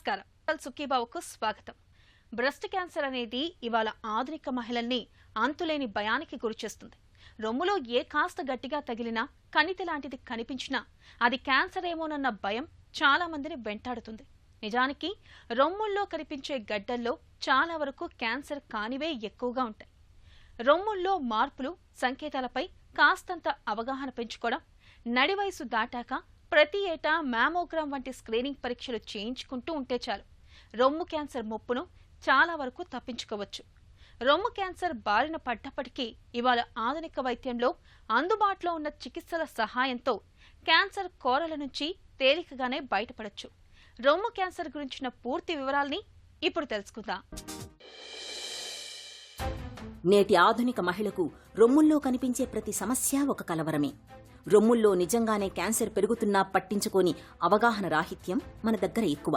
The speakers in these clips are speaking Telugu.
నమస్కారం. సుఖీబావుకు స్వాగతం. బ్రెస్ట్ క్యాన్సర్ అనేది ఇవాళ ఆధునిక మహిళల్ని అంతులేని భయానికి గురిచేస్తుంది. రొమ్ములో ఏ కాస్త గట్టిగా తగిలినా, కణితి లాంటిది కనిపించినా అది క్యాన్సర్ ఏమోనన్న భయం చాలా మందిని వెంటాడుతుంది. నిజానికి రొమ్ముల్లో కనిపించే గడ్డల్లో చాలా వరకు క్యాన్సర్ కానివే ఎక్కువగా ఉంటాయి. రొమ్ముల్లో మార్పులు సంకేతాలపై కాస్తంత అవగాహన పెంచుకోవడం, నడి వయసు దాటాక ప్రతి ఏటా మ్యామోగ్రామ్ వంటి స్క్రీనింగ్ పరీక్షలు చేయించుకుంటూ ఉంటే చాలు రొమ్ము క్యాన్సర్ ముప్పును చాలా వరకు తప్పించుకోవచ్చు. రొమ్ము క్యాన్సర్ బారిన పడ్డప్పటికీ ఇవాళ ఆధునిక వైద్యంలో అందుబాటులో ఉన్న చికిత్సల సహాయంతో క్యాన్సర్ కోరల నుంచి తేలికగానే బయటపడొచ్చు. రొమ్ము క్యాన్సర్ గురించిన పూర్తి వివరాల్ని ఇప్పుడు తెలుసుకుందాం. నేటి ఆధునిక మహిళకు రొమ్ముల్లో కనిపించే ప్రతి సమస్య ఒక కలవరమే. రొమ్ముల్లో నిజంగానే క్యాన్సర్ పెరుగుతున్నా పట్టించుకోని అవగాహన రాహిత్యం మన దగ్గర ఎక్కువ.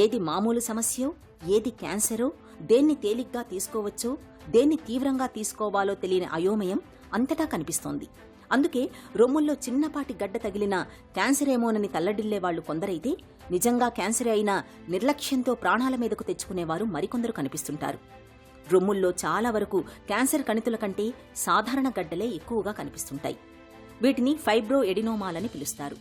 ఏది మామూలు సమస్యో, ఏది క్యాన్సరో, దేన్ని తేలిగ్గా తీసుకోవచ్చో, దేన్ని తీవ్రంగా తీసుకోవాలో తెలియని అయోమయం అంతటా కనిపిస్తోంది. అందుకే రొమ్ముల్లో చిన్నపాటి గడ్డ తగిలినా క్యాన్సరేమోనని తల్లడిల్లేవాళ్లు కొందరైతే, నిజంగా క్యాన్సరే అయినా నిర్లక్ష్యంతో ప్రాణాల మీదకు తెచ్చుకునేవారు మరికొందరు కనిపిస్తుంటారు. రొమ్ముల్లో చాలా వరకు క్యాన్సర్ కణితుల కంటే సాధారణ గడ్డలే ఎక్కువగా కనిపిస్తుంటాయి. వీటిని ఫైబ్రో ఎడినోమాలని పిలుస్తారు.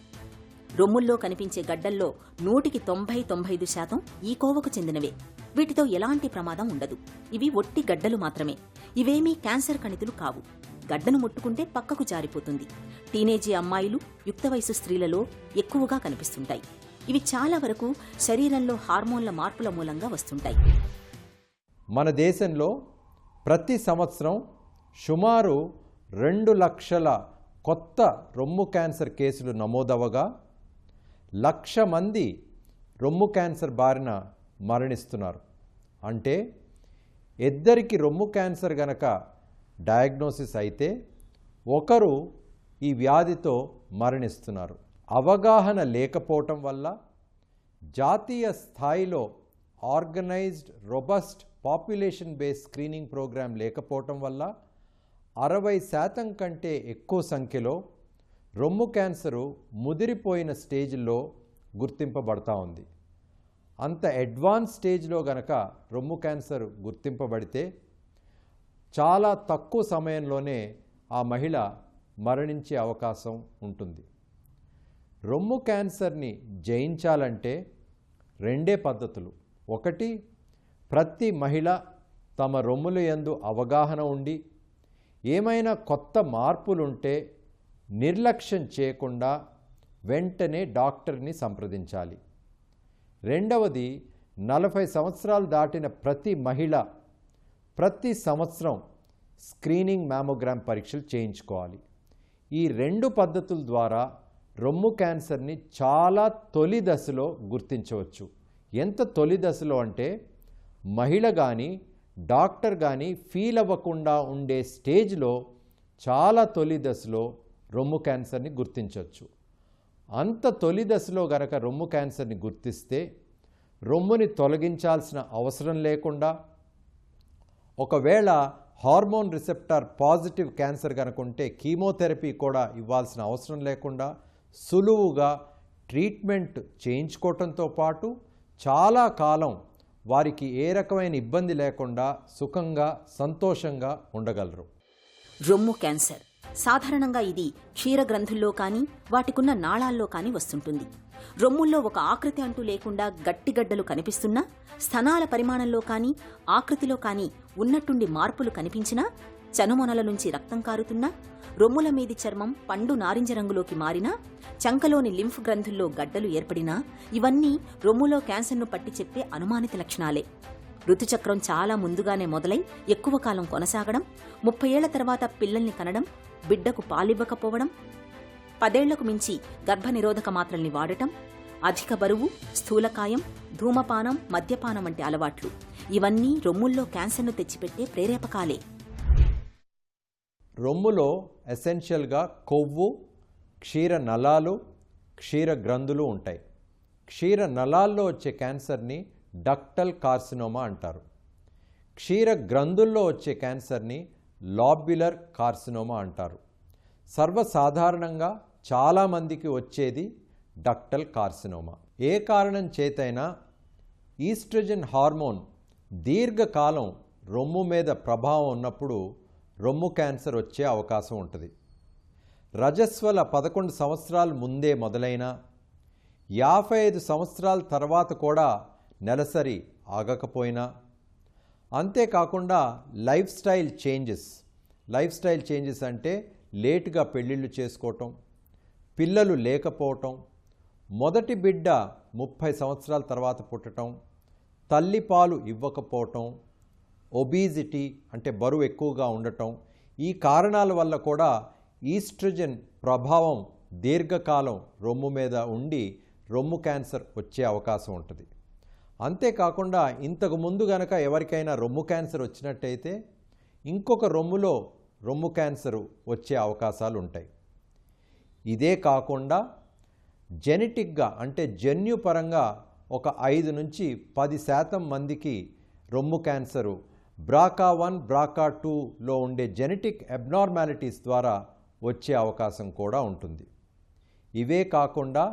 రొమ్ముల్లో కనిపించే గడ్డల్లో 100-95% ఈ కోవకు చెందినవే. వీటితో ఎలాంటి ప్రమాదం ఉండదు. ఇవి ఒట్టి గడ్డలు మాత్రమే. ఇవేమీ క్యాన్సర్ కణితులు కావు. గడ్డను ముట్టుకుంటే పక్కకు జారిపోతుంది. టీనేజీ అమ్మాయిలు, యుక్త వయసు స్త్రీలలో ఎక్కువగా కనిపిస్తుంటాయి. ఇవి చాలా వరకు శరీరంలో హార్మోన్ల మార్పుల మూలంగా వస్తుంటాయి. మన దేశంలో ప్రతి సంవత్సరం సుమారు 2 లక్షల కొత్త రొమ్ము క్యాన్సర్ కేసులు నమోదవగా 1,00,000 మంది రొమ్ము క్యాన్సర్ బారిన మరణిస్తున్నారు. అంటే ఇద్దరికి రొమ్ము క్యాన్సర్ గనక డయాగ్నోసిస్ అయితే ఒకరు ఈ వ్యాధితో మరణిస్తున్నారు. అవగాహన లేకపోవటం వల్ల, జాతీయ స్థాయిలో organised robust population based screening programme లేకపోవటం వల్ల 60% కంటే ఎక్కువ సంఖ్యలో రొమ్ము క్యాన్సరు ముదిరిపోయిన స్టేజ్లో గుర్తింపబడతా ఉంది. అంత అడ్వాన్స్ స్టేజ్లో గనక రొమ్ము క్యాన్సర్ గుర్తింపబడితే చాలా తక్కువ సమయంలోనే ఆ మహిళ మరణించే అవకాశం ఉంటుంది. రొమ్ము క్యాన్సర్ని జయించాలంటే 2 పద్ధతులు. ఒకటి, ప్రతి మహిళ తమ రొమ్ముల యందు అవగాహన ఉండి ఏమైనా కొత్త మార్పులుంటే నిర్లక్ష్యం చేయకుండా వెంటనే డాక్టర్ని సంప్రదించాలి. రెండవది, 40 సంవత్సరాలు దాటిన ప్రతి మహిళ ప్రతి సంవత్సరం స్క్రీనింగ్ మ్యామోగ్రామ్ పరీక్షలు చేయించుకోవాలి. ఈ 2 పద్ధతుల ద్వారా రొమ్ము క్యాన్సర్ని చాలా తొలి దశలో గుర్తించవచ్చు. ఎంత తొలి దశలో అంటే మహిళ కానీ డాక్టర్ కానీ ఫీల్ అవ్వకుండా ఉండే స్టేజ్లో చాలా తొలి దశలో రొమ్ము క్యాన్సర్ని గుర్తించవచ్చు. అంత తొలి దశలో గనక రొమ్ము క్యాన్సర్ని గుర్తిస్తే రొమ్ముని తొలగించాల్సిన అవసరం లేకుండా, ఒకవేళ హార్మోన్ రిసెప్టార్ పాజిటివ్ క్యాన్సర్ కనుక ఉంటే కీమోథెరపీ కూడా ఇవ్వాల్సిన అవసరం లేకుండా సులువుగా ట్రీట్మెంట్ చేయించుకోవటంతో పాటు చాలా కాలం వారికి ఏ రకమైన ఇబ్బంది లేకుండా సుఖంగా సంతోషంగా ఉండగలరు. రొమ్ము క్యాన్సర్ సాధారణంగా ఇది క్షీరగ్రంథుల్లో కానీ వాటికున్న నాళాల్లో కానీ వస్తుంటుంది. రొమ్ముల్లో ఒక ఆకృతి అంటూ లేకుండా గట్టిగడ్డలు కనిపిస్తున్నా, స్థనాల పరిమాణంలో కానీ ఆకృతిలో కానీ ఉన్నట్టుండి మార్పులు కనిపించినా, చనుమొనల నుంచి రక్తం కారుతున్నా, రొమ్ముల మీది చర్మం పండు నారింజ రంగులోకి మారినా, చంకలోని లింఫ్ గ్రంథుల్లో గడ్డలు ఏర్పడినా ఇవన్నీ రొమ్ములో క్యాన్సర్ను పట్టి చెప్పే అనుమానిత లక్షణాలే. ఋతుచక్రం చాలా ముందుగానే మొదలై ఎక్కువ కాలం కొనసాగడం, 30 ఏళ్ల తర్వాత పిల్లల్ని కనడం, బిడ్డకు పాలివ్వకపోవడం, 10 ఏళ్లకు మించి గర్భనిరోధక మాత్రల్ని వాడటం, అధిక బరువు, స్థూలకాయం, ధూమపానం, మద్యపానం వంటి అలవాట్లు ఇవన్నీ రొమ్ముల్లో క్యాన్సర్ను తెచ్చిపెట్టే ప్రేరేపకాలే. రొమ్ములో ఎసెన్షియల్గా కొవ్వు, క్షీర నలాలు, క్షీర గ్రంథులు ఉంటాయి. క్షీర నలాల్లో వచ్చే క్యాన్సర్ని డక్టల్ కార్సినోమా అంటారు. క్షీర గ్రంథుల్లో వచ్చే క్యాన్సర్ని లాబ్యులర్ కార్సినోమా అంటారు. సర్వసాధారణంగా చాలామందికి వచ్చేది డక్టల్ కార్సినోమా. ఏ కారణం చేతైనా ఈస్ట్రోజన్ హార్మోన్ దీర్ఘకాలం రొమ్ము మీద ప్రభావం ఉన్నప్పుడు రొమ్ము క్యాన్సర్ వచ్చే అవకాశం ఉంటుంది. రజస్వల 11 సంవత్సరాల ముందే మొదలైన 55 సంవత్సరాల తర్వాత కూడా నెలసరి ఆగకపోయినా, అంతేకాకుండా లైఫ్ స్టైల్ చేంజెస్ అంటే లేటుగా పెళ్ళిళ్ళు చేసుకోవటం, పిల్లలు లేకపోవటం, మొదటి బిడ్డ 30 సంవత్సరాల తర్వాత పుట్టడం, తల్లిపాలు ఇవ్వకపోవటం, ఒబీజిటీ అంటే బరువు ఎక్కువగా ఉండటం, ఈ కారణాల వల్ల కూడా ఈస్ట్రోజన్ ప్రభావం దీర్ఘకాలం రొమ్ము మీద ఉండి రొమ్ము క్యాన్సర్ వచ్చే అవకాశం ఉంటుంది. అంతేకాకుండా ఇంతకు ముందు గనక ఎవరికైనా రొమ్ము క్యాన్సర్ వచ్చినట్టయితే ఇంకొక రొమ్ములో రొమ్ము క్యాన్సర్ వచ్చే అవకాశాలు ఉంటాయి. ఇదే కాకుండా జెనెటిక్గా అంటే జన్యుపరంగా ఒక 5 నుంచి 10% మందికి రొమ్ము క్యాన్సరు BRCA1 BRCA2లో ఉండే జెనెటిక్ అబ్నార్మాలిటీస్ ద్వారా వచ్చే అవకాశం కూడా ఉంటుంది. ఇవే కాకుండా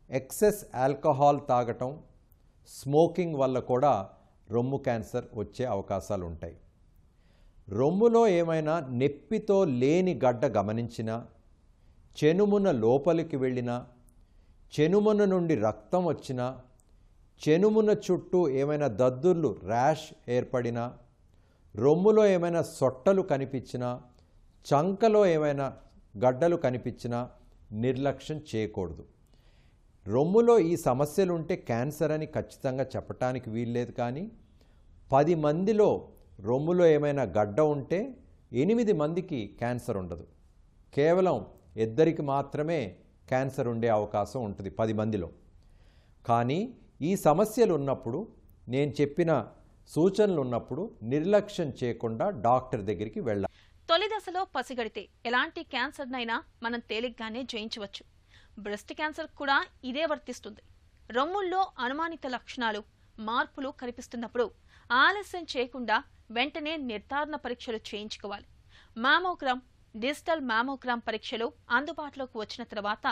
ఎక్సెస్ ఆల్కహాల్ తాగటం, స్మోకింగ్ వల్ల కూడా రొమ్ము క్యాన్సర్ వచ్చే అవకాశాలు ఉంటాయి. రొమ్ములో ఏమైనా నొప్పితో లేని గడ్డ గమనించినా, చెనుమున లోపలికి వెళ్ళినా, చెనుమున నుండి రక్తం వచ్చినా, చెనుమున చుట్టూ ఏమైనా దద్దుర్లు ర్యాష్ ఏర్పడినా, రొమ్ములో ఏమైనా సొట్టలు కనిపించినా, చంకలో ఏమైనా గడ్డలు కనిపించినా నిర్లక్ష్యం చేయకూడదు. రొమ్ములో ఈ సమస్యలు ఉంటే క్యాన్సర్ అని ఖచ్చితంగా చెప్పటానికి వీల్లేదు. కానీ 10 మందిలో రొమ్ములో ఏమైనా గడ్డ ఉంటే 8 మందికి క్యాన్సర్ ఉండదు. కేవలం 2 మాత్రమే క్యాన్సర్ ఉండే అవకాశం ఉంటుంది 10 మందిలో. కానీ ఈ సమస్యలు ఉన్నప్పుడు, నేను చెప్పిన సూచనలు ఉన్నప్పుడు నిర్లక్ష్యం చేయకుండా డాక్టర్ దగ్గరికి వెళ్ళాలి. తొలి దశలో పసిగడితే ఎలాంటి క్యాన్సర్నైనా మనం తేలిగ్గానే జయించవచ్చు. బ్రెస్ట్ క్యాన్సర్ కూడా ఇదే వర్తిస్తుంది. రొమ్ముల్లో అనుమానిత లక్షణాలు, మార్పులు కనిపిస్తున్నప్పుడు ఆలస్యం చేయకుండా వెంటనే నిర్ధారణ పరీక్షలు చేయించుకోవాలి. మామోగ్రామ్, డిజిటల్ మామోగ్రామ్ పరీక్షలు అందుబాటులోకి వచ్చిన తర్వాత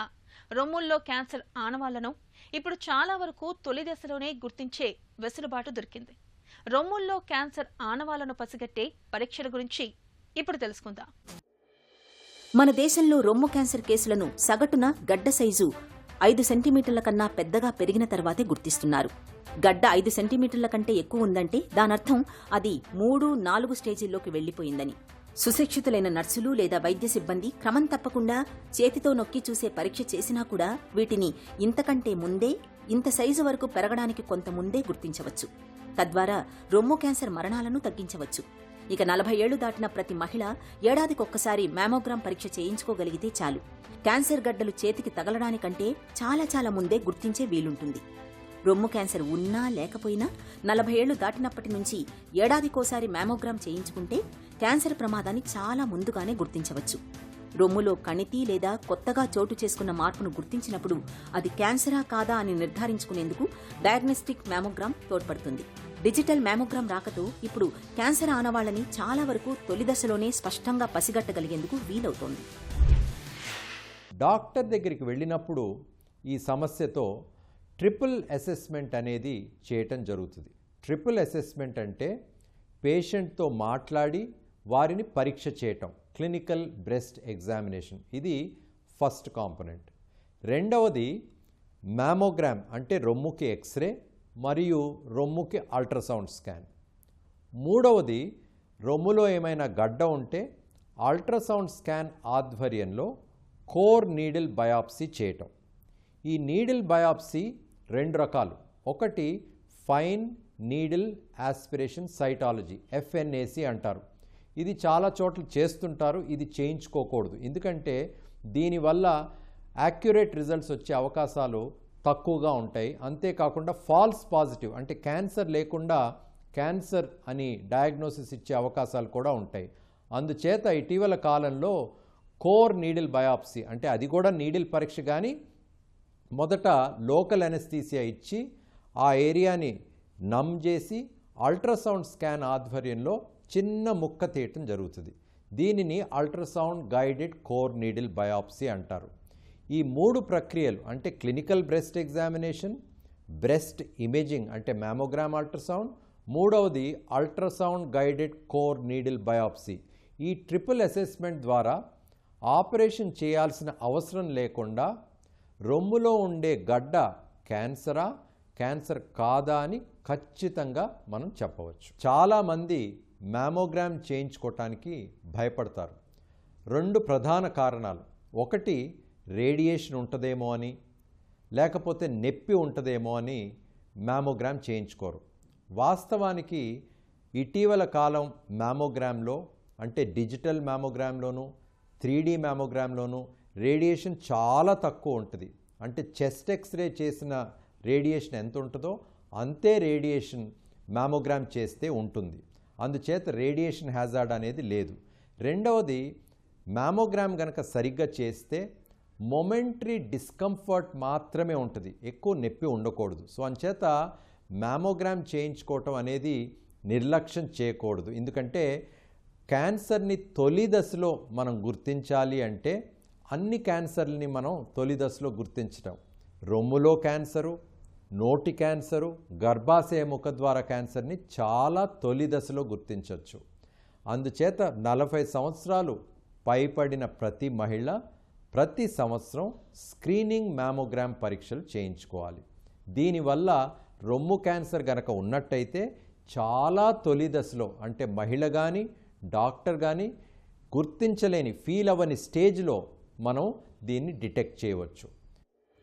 రొమ్ముల్లో క్యాన్సర్ ఆనవాళ్లను ఇప్పుడు చాలా వరకు తొలి దశలోనే గుర్తించే వెసులుబాటు దొరికింది. రొమ్ముల్లో క్యాన్సర్ ఆనవాళ్లను పసిగట్టే పరీక్షల గురించి ఇప్పుడు తెలుసుకుందాం. మన దేశంలో రొమ్ము క్యాన్సర్ కేసులను సగటున గడ్డ సైజు 5 సెంటీమీటర్ల కన్నా పెద్దగా పెరిగిన తర్వాతే గుర్తిస్తున్నారు. గడ్డ 5 సెంటీమీటర్ల కంటే ఎక్కువ ఉందంటే దానర్థం అది 3-4 స్టేజీల్లోకి వెళ్లిపోయిందని. సుశిక్షితులైన నర్సులు లేదా వైద్య సిబ్బంది క్రమం తప్పకుండా చేతితో నొక్కి చూసే పరీక్ష చేసినా కూడా వీటిని ఇంతకంటే ముందే, ఇంత సైజు వరకు పెరగడానికి కొంత ముందే గుర్తించవచ్చు. తద్వారా రొమ్ము క్యాన్సర్ మరణాలను తగ్గించవచ్చు. ఇక 40 ఏళ్లు దాటిన ప్రతి మహిళ ఏడాదికొక్కసారి మామోగ్రామ్ పరీక్ష చేయించుకోగలిగితే చాలు. క్యాన్సర్ గడ్డలు చేతికి తగలడానికంటే చాలా ముందే గుర్తించే వీలుంటుంది. రొమ్ము క్యాన్సర్ ఉన్నా లేకపోయినా 40 ఏళ్లు దాటినప్పటి నుంచి ఏడాదికోసారి మామోగ్రామ్ చేయించుకుంటే క్యాన్సర్ ప్రమాదాన్ని చాలా ముందుగానే గుర్తించవచ్చు. రొమ్ములో కణితి లేదా కొత్తగా చోటు చేసుకున్న మార్పును గుర్తించినప్పుడు అది క్యాన్సరా కాదా అని నిర్ధారించుకునేందుకు డయాగ్నోస్టిక్ మామోగ్రామ్ తోడ్పడుతుంది. డిజిటల్ మామోగ్రామ్ రాకతో ఇప్పుడు క్యాన్సర్ ఆనవాళ్లని చాలా వరకు తొలి దశలోనే స్పష్టంగా పసిగట్టగలిగేందుకు వీలవుతోంది. డాక్టర్ దగ్గరికి వెళ్ళినప్పుడు ఈ సమస్యతో ట్రిపుల్ అసెస్మెంట్ అనేది చేయటం జరుగుతుంది. ట్రిపుల్ అసెస్మెంట్ అంటే పేషెంట్తో మాట్లాడి వారిని పరీక్ష చేయటం, క్లినికల్ బ్రెస్ట్ ఎగ్జామినేషన్. ఇది ఫస్ట్ కాంపోనెంట్. రెండవది మామోగ్రామ్ అంటే రొమ్ముకి ఎక్స్రే మరియు రొమ్ముకి అల్ట్రాసౌండ్ స్కాన్. మూడవది రొమ్ములో ఏమైనా గడ్డ ఉంటే అల్ట్రాసౌండ్ స్కాన్ ఆధ్వర్యంలో కోర్ నీడిల్ బయాప్సీ చేయటం. ఈ నీడిల్ బయాప్సీ 2 రకాలు. ఒకటి fine needle aspiration cytology, FNAC అంటారు. ఇది చాలా చోట్ల చేస్తుంటారు. ఇది చేయించుకోకూడదు, ఎందుకంటే దీనివల్ల యాక్యురేట్ రిజల్ట్స్ వచ్చే అవకాశాలు తక్కువగా ఉంటాయి. అంతేకాకుండా ఫాల్స్ పాజిటివ్ అంటే క్యాన్సర్ లేకుండా క్యాన్సర్ అని డయాగ్నోసిస్ ఇచ్చే అవకాశాలు కూడా ఉంటాయి. అందుచేత ఇటీవల కాలంలో కోర్ నీడిల్ బయాప్సీ అంటే అది కూడా నీడిల్ పరీక్ష, కానీ మొదట లోకల్ అనెస్థీసియా ఇచ్చి ఆ ఏరియాని నమ్ చేసి అల్ట్రాసౌండ్ స్కాన్ ఆధ్వర్యంలో చిన్న ముక్క తీయటం జరుగుతుంది. దీనిని ultrasound guided core needle biopsy అంటారు. ఈ 3 ప్రక్రియలు అంటే clinical breast examination, breast imaging అంటే మ్యామోగ్రామ్ అల్ట్రాసౌండ్, మూడవది ultrasound guided core needle biopsy. ఈ ట్రిపుల్ అసెస్మెంట్ ద్వారా ఆపరేషన్ చేయాల్సిన అవసరం లేకుండా రొమ్ములో ఉండే గడ్డ క్యాన్సరా, క్యాన్సర్ కాదా అని ఖచ్చితంగా మనం చెప్పవచ్చు. చాలామంది మ్యామోగ్రామ్ చేయించుకోవటానికి భయపడతారు. 2 ప్రధాన కారణాలు. ఒకటి రేడియేషన్ ఉంటుందేమో అని, లేకపోతే నొప్పి ఉంటుందేమో అని మ్యామోగ్రామ్ చేయించుకోరు. వాస్తవానికి ఇటీవల కాలం మ్యామోగ్రామ్లో అంటే డిజిటల్ మ్యామోగ్రామ్లోను 3D మ్యామోగ్రామ్లోను రేడియేషన్ చాలా తక్కువ ఉంటుంది. అంటే చెస్ట్ ఎక్స్రే చేసిన రేడియేషన్ ఎంత ఉంటుందో అంతే రేడియేషన్ మ్యామోగ్రామ్ చేస్తే ఉంటుంది. అందుచేత రేడియేషన్ హ్యాజార్డ్ అనేది లేదు. రెండవది, మ్యామోగ్రామ్ కనుక సరిగ్గా చేస్తే మొమెంటరీ డిస్కంఫర్ట్ మాత్రమే ఉంటుంది, ఎక్కువ నొప్పి ఉండకూడదు. సో అంచేత మ్యామోగ్రామ్ చేయించుకోవటం అనేది నిర్లక్ష్యం చేయకూడదు. ఎందుకంటే క్యాన్సర్ని తొలి దశలో మనం గుర్తించాలి అంటే అన్ని క్యాన్సర్ని మనం తొలి దశలో గుర్తించటం. రొమ్ములో క్యాన్సరు, నోటి క్యాన్సరు, గర్భాశయ ముఖద్వార క్యాన్సర్ని చాలా తొలి దశలో గుర్తించవచ్చు. అందుచేత 40 సంవత్సరాలు పైబడిన ప్రతి మహిళ ప్రతి సంవత్సరం స్క్రీనింగ్ మ్యామోగ్రామ్ పరీక్షలు చేయించుకోవాలి. దీనివల్ల రొమ్ము క్యాన్సర్ గనక ఉన్నట్టయితే చాలా తొలి దశలో అంటే మహిళ కానీ డాక్టర్ కానీ గుర్తించలేని ఫీల్ అవ్వని స్టేజ్లో మనం దీన్ని డిటెక్ట్ చేయవచ్చు.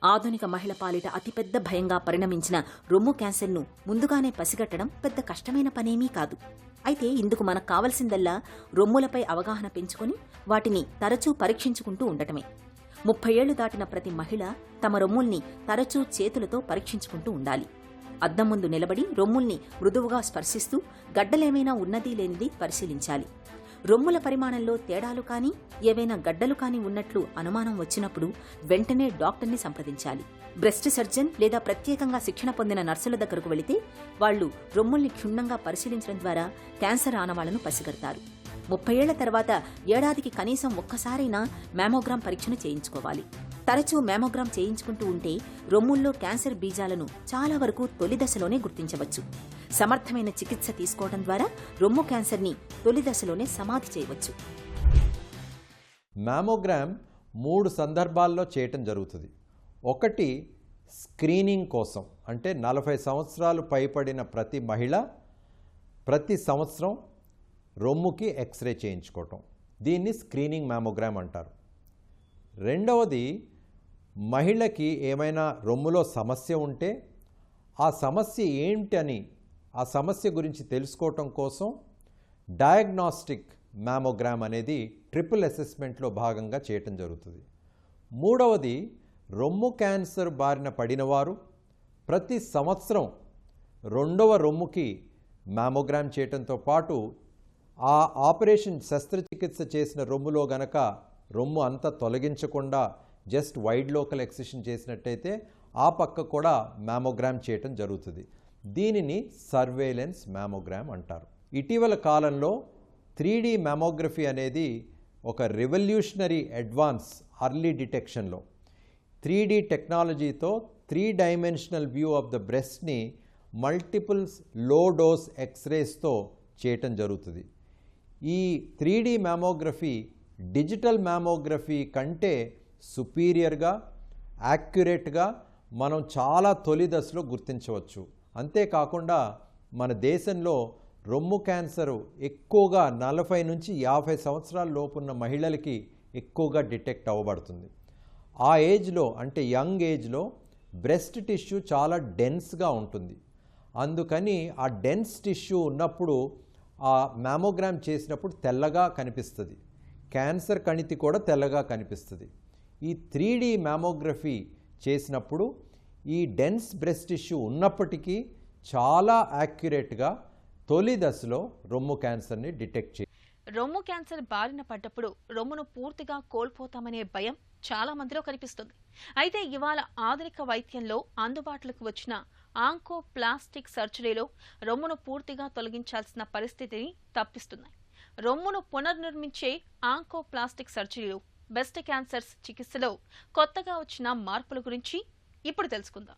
ఆధునిక మహిళ పాలిట అతిపెద్ద భయంగా పరిణమించిన రొమ్ము క్యాన్సర్ను ముందుగానే పసిగట్టడం పెద్ద కష్టమైన పనేమీ కాదు. అయితే ఇందుకు మనకు కావలసిందల్లా రొమ్ములపై అవగాహన పెంచుకొని వాటిని తరచూ పరీక్షించుకుంటూ ఉండటమే. 30 ఏళ్లు దాటిన ప్రతి మహిళ తమ రొమ్ముల్ని తరచూ చేతులతో పరీక్షించుకుంటూ ఉండాలి. అద్దం ముందు నిలబడి రొమ్ముల్ని మృదువుగా స్పర్శిస్తూ గడ్డలేమైనా ఉన్నది లేనిది పరిశీలించాలి. రొమ్ముల పరిమాణంలో తేడాలు కానీ ఏవైనా గడ్డలు కానీ ఉన్నట్లు అనుమానం వచ్చినప్పుడు వెంటనే డాక్టర్ని సంప్రదించాలి. బ్రెస్ట్ సర్జన్ లేదా ప్రత్యేకంగా శిక్షణ పొందిన నర్సుల దగ్గరకు వెళితే వాళ్లు రొమ్ముల్ని క్షుణ్ణంగా పరిశీలించడం ద్వారా క్యాన్సర్ ఆనవాళ్లను పసిగడతారు. 30 ఏళ్ల తర్వాత ఏడాదికి కనీసం ఒక్కసారైనా మ్యామోగ్రామ్ పరీక్షను చేయించుకోవాలి. తరచూ మ్యామోగ్రామ్ చేయించుకుంటూ ఉంటే రొమ్ముల్లో క్యాన్సర్ బీజాలను చాలా వరకు తొలి దశలోనే గుర్తించవచ్చు. సమర్థమైన చికిత్స తీసుకోవడం ద్వారా రొమ్ము క్యాన్సర్ని తొలి దశలోనే సమాధి చేయవచ్చు. మ్యామోగ్రామ్ 3 సందర్భాల్లో చేయటం జరుగుతుంది. ఒకటి స్క్రీనింగ్ కోసం, అంటే 40 సంవత్సరాలు పైబడిన ప్రతి మహిళ ప్రతి సంవత్సరం రొమ్ముకి ఎక్స్రే చేయించుకోవటం, దీన్ని స్క్రీనింగ్ మ్యామోగ్రామ్ అంటారు. రెండవది, మహిళకి ఏమైనా రొమ్ములో సమస్య ఉంటే ఆ సమస్య ఏంటని ఆ సమస్య గురించి తెలుసుకోవటం కోసం డయాగ్నాస్టిక్ మ్యామోగ్రామ్ అనేది ట్రిపుల్ అసెస్మెంట్లో భాగంగా చేయటం జరుగుతుంది. మూడవది, రొమ్ము క్యాన్సర్ బారిన పడినవారు ప్రతి సంవత్సరం రెండవ రొమ్ముకి మ్యామోగ్రామ్ చేయటంతో పాటు ఆ ఆపరేషన్ శస్త్రచికిత్స చేసిన రొమ్ములో గనక రొమ్ము అంతా తొలగించకుండా జస్ట్ వైడ్ లోకల్ ఎక్సిషన్ చేసినట్టయితే ఆ పక్క కూడా మ్యామోగ్రామ్ చేయటం జరుగుతుంది. దీనిని సర్వేలెన్స్ మ్యామోగ్రామ్ అంటారు. ఇటీవల కాలంలో 3D మ్యామోగ్రఫీ అనేది ఒక రెవల్యూషనరీ అడ్వాన్స్ అర్లీ డిటెక్షన్లో 3D టెక్నాలజీతో 3 డైమెన్షనల్ వ్యూ ఆఫ్ ద బ్రెస్ట్ని మల్టిపుల్ లో డోస్ ఎక్స్రేస్తో చేయటం జరుగుతుంది. ఈ 3D మ్యామోగ్రఫీ డిజిటల్ మ్యామోగ్రఫీ కంటే సుపీరియర్గా, యాక్యురేట్గా మనం చాలా తొలి దశలో గుర్తించవచ్చు. అంతేకాకుండా మన దేశంలో రొమ్ము క్యాన్సరు ఎక్కువగా 40 నుంచి 50 సంవత్సరాల లోపున్న మహిళలకి ఎక్కువగా డిటెక్ట్ అవ్వబడుతుంది. ఆ ఏజ్లో అంటే యంగ్ ఏజ్లో బ్రెస్ట్ టిష్యూ చాలా డెన్స్గా ఉంటుంది. అందుకని ఆ డెన్స్ టిష్యూ ఉన్నప్పుడు ఆ మ్యామోగ్రామ్ చేసినప్పుడు తెల్లగా కనిపిస్తుంది. క్యాన్సర్ కణితి కూడా తెల్లగా కనిపిస్తుంది. ఈ 3D మ్యామోగ్రఫీ చేసినప్పుడు ఈ డెన్స్ బ్రెస్ట్ టిష్యూ ఉన్నప్పటికీ చాలా యాక్యురేట్గా తొలి దశలో రొమ్ము క్యాన్సర్ని డిటెక్ట్ చేయాలి. రొమ్ము క్యాన్సర్ బారిన పడ్డప్పుడు రొమ్మును పూర్తిగా కోల్పోతామనే భయం చాలా మందిలో కనిపిస్తుంది. అయితే ఇవాళ ఆధునిక వైద్యంలో అందుబాటులోకి వచ్చిన ఆంకోప్లాస్టిక్ సర్జరీలో రొమ్మును పూర్తిగా తొలగించాల్సిన పరిస్థితిని తప్పిస్తున్నాయి. రొమ్మును పునర్నిర్మించే ఆంకోప్లాస్టిక్ సర్జరీలో బ్రెస్ట్ క్యాన్సర్ చికిత్సలో కొత్తగా వచ్చిన మార్పుల గురించి ఇప్పుడు తెలుసుకుందాం.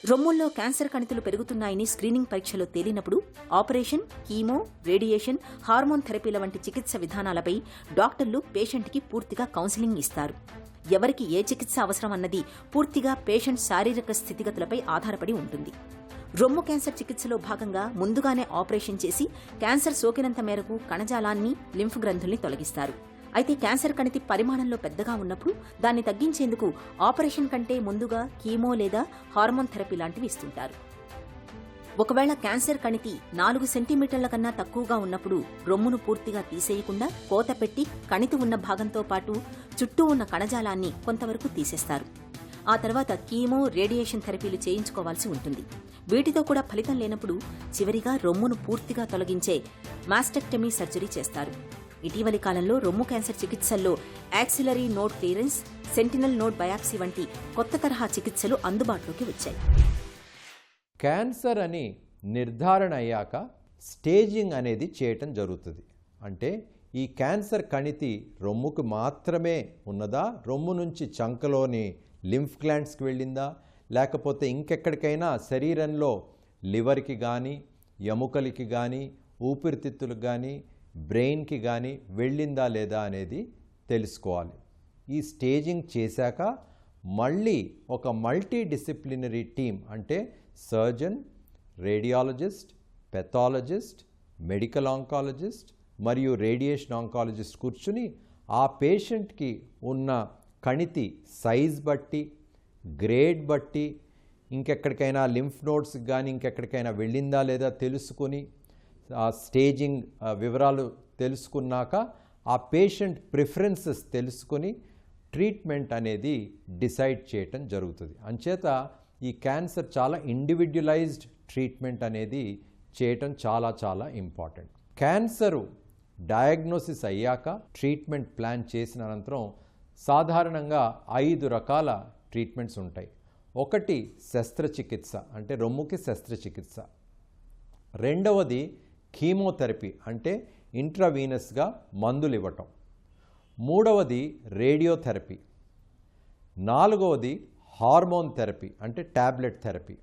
రొమ్ముల్లో క్యాన్సర్ కణితులు పెరుగుతున్నాయని స్క్రీనింగ్ పరీక్షలో తేలినప్పుడు ఆపరేషన్, కీమో, రేడియేషన్, హార్మోన్ థెరపీల వంటి చికిత్స విధానాలపై డాక్టర్లు పేషెంట్కి పూర్తిగా కౌన్సిలింగ్ ఇస్తారు. ఎవరికి ఏ చికిత్స అవసరం అన్నది పూర్తిగా పేషెంట్ శారీరక స్థితిగతులపై ఆధారపడి ఉంటుంది. రొమ్ము క్యాన్సర్ చికిత్సలో భాగంగా ముందుగానే ఆపరేషన్ చేసి క్యాన్సర్ సోకినంత మేరకు కణజాలాన్ని, లింఫ్ గ్రంథుల్ని తొలగిస్తారు. అయితే క్యాన్సర్ కణితి పరిమాణంలో పెద్దగా ఉన్నప్పుడు దాన్ని తగ్గించేందుకు ఆపరేషన్ కంటే ముందుగా కీమో లేదా హార్మోన్ థెరపీ లాంటివి ఇస్తుంటారు. ఒకవేళ క్యాన్సర్ కణితి 4 సెంటీమీటర్ల కన్నా తక్కువగా ఉన్నప్పుడు రొమ్మును పూర్తిగా తీసేయకుండా కోత పెట్టి కణితి ఉన్న భాగంతో పాటు చుట్టూ ఉన్న కణజాలాన్ని కొంతవరకు తీసేస్తారు. ఆ తర్వాత కీమో, రేడియేషన్ థెరపీలు చేయించుకోవాల్సి ఉంటుంది. వీటితో కూడా ఫలితం లేనప్పుడు చివరిగా రొమ్మును పూర్తిగా తొలగించే మాస్టెక్టమీ సర్జరీ చేస్తారు. ఇటీవలి కాలంలో రొమ్ము క్యాన్సర్ చికిత్సల్లో axillary node clearance, sentinel node biopsy వంటి కొత్త తరహా చికిత్సలు అందుబాటులోకి వచ్చాయి. క్యాన్సర్ అని నిర్ధారణ అయ్యాక స్టేజింగ్ అనేది చేయటం జరుగుతుంది. అంటే ఈ క్యాన్సర్ కణితి రొమ్ముకు మాత్రమే ఉన్నదా, రొమ్ము నుంచి చంకలోని లింఫ్ గ్లాండ్స్కి వెళ్ళిందా, లేకపోతే ఇంకెక్కడికైనా శరీరంలో లివర్కి కానీ, ఎముకలకి కానీ, ఊపిరితిత్తులకు కానీ, బ్రెయిన్కి కానీ వెళ్ళిందా లేదా అనేది తెలుసుకోవాలి. ఈ స్టేజింగ్ చేశాక మళ్ళీ ఒక మల్టీ డిసిప్లినరీ టీమ్ అంటే surgeon, radiologist, pathologist, medical oncologist మరియు రేడియేషన్ ఆంకాలజిస్ట్ కూర్చుని ఆ పేషెంట్కి ఉన్న కణితి సైజ్ బట్టి, గ్రేడ్ బట్టి, ఇంకెక్కడికైనా లింఫ్ నోడ్స్కి కానీ ఇంకెక్కడికైనా వెళ్ళిందా లేదా తెలుసుకొని ఆ స్టేజింగ్ వివరాలు తెలుసుకున్నాక ఆ పేషెంట్ ప్రిఫరెన్సెస్ తెలుసుకొని ట్రీట్మెంట్ అనేది డిసైడ్ చేయటం జరుగుతుంది. అంచేత ఈ క్యాన్సర్ చాలా ఇండివిడ్యువలైజ్డ్ ట్రీట్మెంట్ అనేది చేయటం చాలా చాలా ఇంపార్టెంట్. క్యాన్సరు డయాగ్నోసిస్ అయ్యాక ట్రీట్మెంట్ ప్లాన్ చేసిన అనంతరం సాధారణంగా 5 రకాల ట్రీట్మెంట్స్ ఉంటాయి. ఒకటి శస్త్రచికిత్స అంటే రొమ్ముకి శస్త్రచికిత్స. రెండవది కీమోథెరపీ అంటే ఇంట్రావీనస్గా మందులు ఇవ్వటం. మూడవది రేడియోథెరపీ. నాలుగవది హార్మోన్ థెరపీ అంటే టాబ్లెట్ థెరపీ.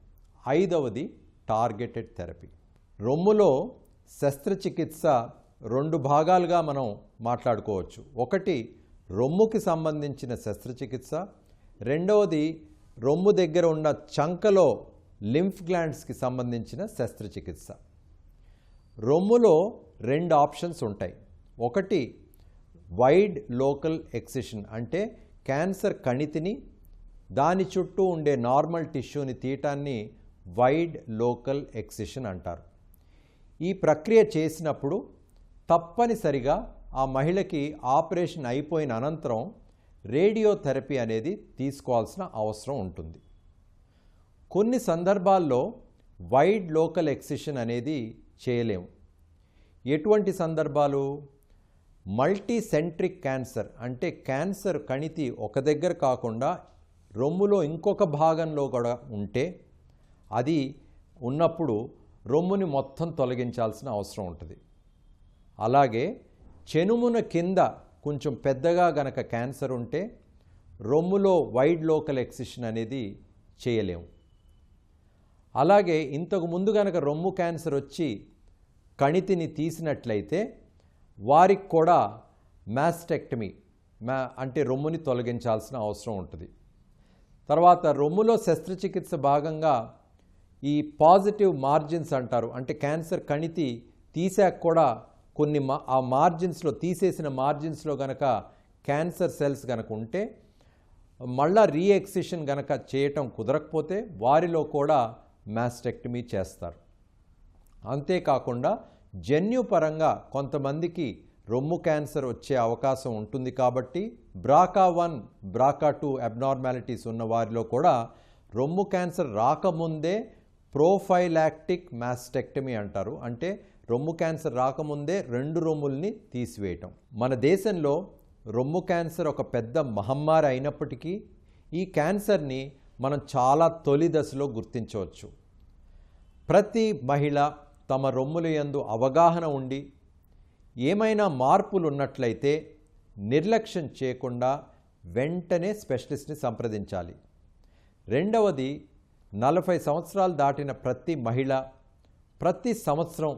ఐదవది టార్గెటెడ్ థెరపీ. రొమ్ములో శస్త్రచికిత్స 2 భాగాలుగా మనం మాట్లాడుకోవచ్చు. ఒకటి రొమ్ముకి సంబంధించిన శస్త్రచికిత్స, రెండవది రొమ్ము దగ్గర ఉన్న చంకలో లింఫ్ గ్లాండ్స్కి సంబంధించిన శస్త్రచికిత్స. రొమ్ములో 2 ఆప్షన్స్ ఉంటాయి. ఒకటి వైడ్ లోకల్ ఎక్సిషన్ అంటే క్యాన్సర్ కణితిని, దాని చుట్టూ ఉండే నార్మల్ టిష్యూని తీయటాన్ని వైడ్ లోకల్ ఎక్సిషన్ అంటారు. ఈ ప్రక్రియ చేసినప్పుడు తప్పనిసరిగా ఆ మహిళకి ఆపరేషన్ అయిపోయిన అనంతరం రేడియోథెరపీ అనేది తీసుకోవాల్సిన అవసరం ఉంటుంది. కొన్ని సందర్భాల్లో వైడ్ లోకల్ ఎక్సిషన్ అనేది చేయలేము. ఎటువంటి సందర్భాలు? మల్టీ సెంట్రిక్ క్యాన్సర్ అంటే క్యాన్సర్ కణితి ఒక దగ్గర కాకుండా రొమ్ములో ఇంకొక భాగంలో కూడా ఉంటే అది ఉన్నప్పుడు రొమ్ముని మొత్తం తొలగించాల్సిన అవసరం ఉంటుంది. అలాగే చెనుమున కింద కొంచెం పెద్దగా గనక క్యాన్సర్ ఉంటే రొమ్ములో వైడ్ లోకల్ ఎక్సిషన్ అనేది చేయలేము. అలాగే ఇంతకు ముందు గనక రొమ్ము క్యాన్సర్ వచ్చి కణితిని తీసినట్లయితే వారికి కూడా మాస్టెక్టమీ అంటే రొమ్ముని తొలగించాల్సిన అవసరం ఉంటుంది. తర్వాత రొమ్ములో శస్త్రచికిత్స భాగంగా ఈ పాజిటివ్ మార్జిన్స్ అంటారు. అంటే క్యాన్సర్ కణితి తీసాక కూడా కొన్ని ఆ మార్జిన్స్లో తీసేసిన మార్జిన్స్లో గనక క్యాన్సర్ సెల్స్ గనక ఉంటే మళ్ళా రీఎక్సిషన్ గనక చేయటం కుదరకపోతే వారిలో కూడా మాస్టెక్టమీ చేస్తారు. అంతేకాకుండా జన్యుపరంగా కొంతమందికి రొమ్ము క్యాన్సర్ వచ్చే అవకాశం ఉంటుంది కాబట్టి BRCA1, BRCA2 అబ్నార్మాలిటీస్ ఉన్న వారిలో కూడా రొమ్ము క్యాన్సర్ రాకముందే ప్రోఫైలాక్టిక్ మాస్టెక్టమీ అంటారు. అంటే రొమ్ము క్యాన్సర్ రాకముందే 2 రొమ్ముల్ని తీసివేయటం. మన దేశంలో రొమ్ము క్యాన్సర్ ఒక పెద్ద మహమ్మారి అయినప్పటికీ ఈ క్యాన్సర్ని మనం చాలా తొలి దశలో గుర్తించవచ్చు. ప్రతి మహిళ తమ రొమ్ముల యందు అవగాహన ఉండి ఏమైనా మార్పులు ఉన్నట్లయితే నిర్లక్ష్యం చేయకుండా వెంటనే స్పెషలిస్ట్ని సంప్రదించాలి. రెండవది 40 సంవత్సరాలు దాటిన ప్రతి మహిళ ప్రతి సంవత్సరం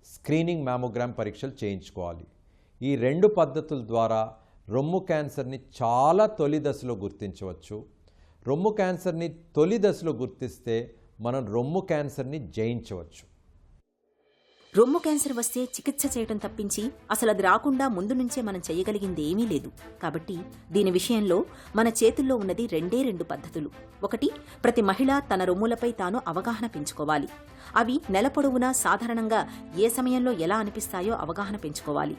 స్క్రీనింగ్ మ్యామోగ్రామ్ పరీక్షలు చేయించుకోవాలి. ఈ 2 పద్ధతుల ద్వారా రొమ్ము క్యాన్సర్ని చాలా తొలి దశలో గుర్తించవచ్చు. రొమ్ము క్యాన్సర్ని తొలి దశలో గుర్తిస్తే మనం రొమ్ము క్యాన్సర్ని జయించవచ్చు. రొమ్ము క్యాన్సర్ వస్తే చికిత్స చేయడం తప్పించి అసలు అది రాకుండా ముందు నుంచే మనం చేయగలిగింది ఏమీ లేదు. కాబట్టి దీని విషయంలో మన చేతుల్లో ఉన్నది 2 పద్ధతులు. ఒకటి, ప్రతి మహిళ తన రొమ్ములపై తాను అవగాహన పెంచుకోవాలి. అవి నెల పొడవునా సాధారణంగా ఏ సమయంలో ఎలా అనిపిస్తాయో అవగాహన పెంచుకోవాలి.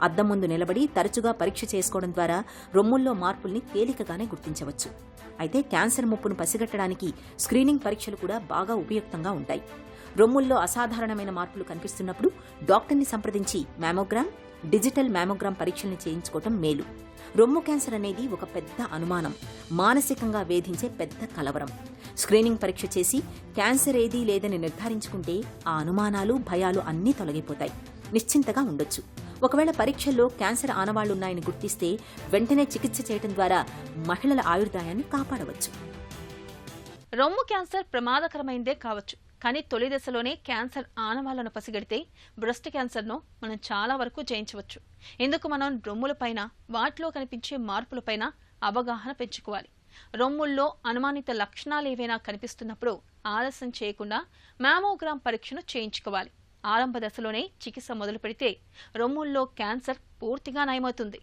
అద్దం ముందు నిలబడి తరచుగా పరీక్ష చేసుకోవడం ద్వారా రొమ్ముల్లో మార్పుల్ని తేలికగానే గుర్తించవచ్చు. అయితే క్యాన్సర్ ముప్పును పసిగట్టడానికి స్క్రీనింగ్ పరీక్షలు కూడా బాగా ఉపయుక్తంగా ఉంటాయి. రొమ్ముల్లో అసాధారణమైన మార్పులు కనిపిస్తున్నప్పుడు డాక్టర్ని సంప్రదించి మ్యామోగ్రామ్, డిజిటల్ మ్యామోగ్రామ్ పరీక్షల్ని చేయించుకోవటం మేలు. రొమ్ము క్యాన్సర్ అనేది ఒక పెద్ద అనుమానం, మానసికంగా వేధించే పెద్ద కలవరం. స్క్రీనింగ్ పరీక్ష చేసి క్యాన్సర్ ఏదీ లేదని నిర్ధారించుకుంటే ఆ అనుమానాలు, భయాలు అన్నీ తొలగిపోతాయి. నిశ్చింతగా ఉండొచ్చు. ఒకవేళ పరీక్షల్లో క్యాన్సర్ ఆనవాళ్లున్నాయని గుర్తిస్తే వెంటనే చికిత్స చేయడం ద్వారా మహిళల ఆయుర్దాయాన్ని కాపాడవచ్చు. రొమ్ము క్యాన్సర్ ప్రమాదకరమైందే కావచ్చు, కానీ తొలి దశలోనే క్యాన్సర్ ఆనవాళ్లను పసిగడితే బ్రెస్ట్ క్యాన్సర్ను మనం చాలా వరకు జయించవచ్చు. ఇందుకు మనం రొమ్ములపైన, వాటిలో కనిపించే మార్పులపైన అవగాహన పెంచుకోవాలి. రొమ్ముల్లో అనుమానిత లక్షణాలు ఏవైనా కనిపిస్తున్నప్పుడు ఆలస్యం చేయకుండా మ్యామోగ్రామ్ పరీక్షను చేయించుకోవాలి. ఆరంభ దశలోనే చికిత్స మొదలు పెడితే రొమ్ముల్లో క్యాన్సర్ పూర్తిగా నయమవుతుంది.